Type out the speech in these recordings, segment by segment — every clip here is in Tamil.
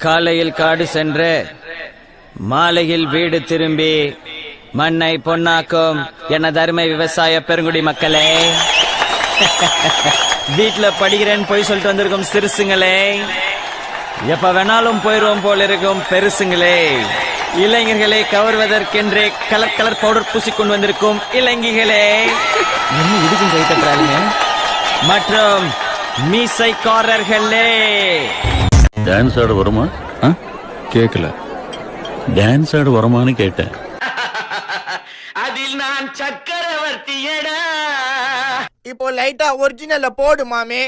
காலையில் காடு சென்று மாலையில் வீடு திரும்பி மண்ணை பொன்னாக்கும் எனது அருமை விவசாய பெருங்குடி மக்களே, வீட்டுல படிக்கிறேன்னு போய் சொல்லிட்டு வந்திருக்கும் சிறுசுங்களே, எப்ப வேணாலும் போயிரும் போல இருக்கும் பெருசுங்களே, இளைஞர்களை கவர்வதற்கென்றே கலர் கலர் பவுடர் பூசிக்கொண்டு வந்திருக்கும் இளைஞர்களே, மற்றும் மீசைக்காரர்களே. டான்ஸ் ஆட வருமா? கேக்கல. டான்ஸ் ஆட வருமானு கேட்டேன். அதில் நான் சக்கரவர்த்தியடா. இப்போ லைட்டா ஒரிஜினல்ல போடு மாமே.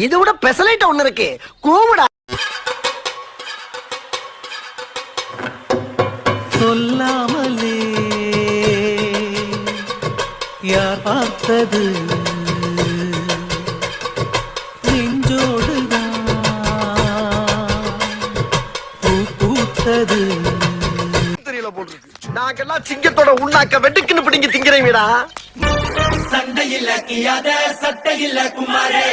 இது விட பெசலைட் ஒண்ணு இருக்கு, கூவுடா. சொல்லாமலே யார் பார்த்தது நெஞ்சோடுதான் பூ பூத்தது. தெரியல போட்டுருக்கு. நாங்கெல்லாம் சிங்கத்தோட உண்ணாக்க வெட்டுக்குன்னு பிடிங்க திங்கிறீங்கடா. சண்டையில் கியாத சட்டையில் குமாரே,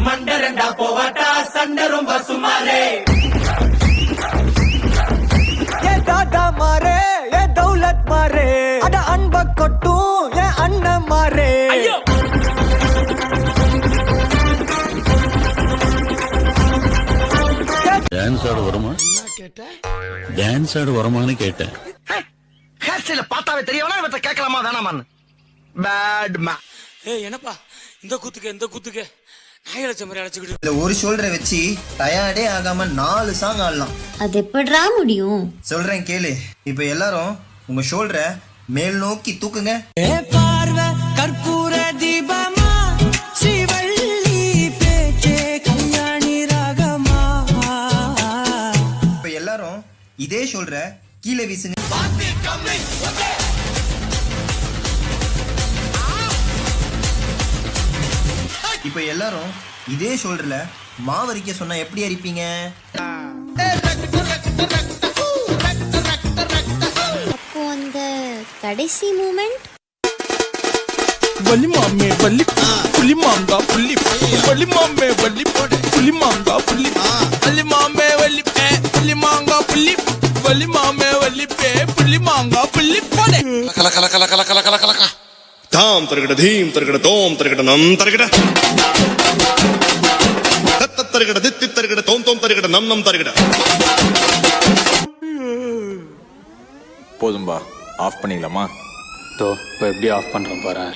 மண்டரண்டா போவாட்டா சண்டை ரொம்ப சுமாரே. ஏ தாதா மாரே, ஏ தௌலத் மாரே, அட அன்ப கொட்டும் ஏ அண்ணன் மாரே. டான்ஸ் ஆட வருமா? டான்ஸ் ஆட வருமானு கேட்டேன். ஹேர் ஸ்டைல பார்த்தாவே தெரியவனா இவற்றை கேட்கலாமா வேணாமான்னு. பேட் மே. ஏய் என்னப்பா இந்த குத்துக்கு நாய் அழைச்ச மாதிரி அழைச்சிக்கிட்டு. இதுல ஒரு ஷோல்டரை வச்சு டயர்டே ஆகாம 4 சாங் ஆடலாம். அது எப்படிடா முடியும்? சொல்றேன் கேளு. இப்ப எல்லாரும் உங்க ஷோல்டரை மேல் நோக்கி தூக்குங்க. பார்வை கற்பூர தீபமா, ஸ்ரீவள்ளி பேச்சே கல்யாணி ராகமா. இப்ப எல்லாரும் இதே ஷோல்டரை கீழே வீசுங்க. இப்ப எல்லாரும் இதே ஷோல்டர்ல மாவரிக்க சொன்னா எப்படி அரிப்பீங்க? அப்போ அந்த கடைசி மூமெண்ட். வள்ளி மாமே வள்ளி புள்ளி மாங்கா புள்ளி வள்ளி மாமே வள்ளி புள்ளி மாங்கா புள்ளி வள்ளி மாமே வள்ளி புள்ளி மாங்கா புள்ளி வள்ளி மாமே வள்ளி புள்ளி மாங்கா புள்ளி போடே. கல கல கல கல கல கல கல தாம் தரகட தீம் தரகட தோம் தரகட நம் தரகட தத்த தரகட தித்தி தரகட தோம் தோம் தரகட நம் நம் தரகட. போதும்பா, ஆஃப் பண்ணிடலாமா? இப்போ எப்படி ஆஃப் பண்றோம் பாரு.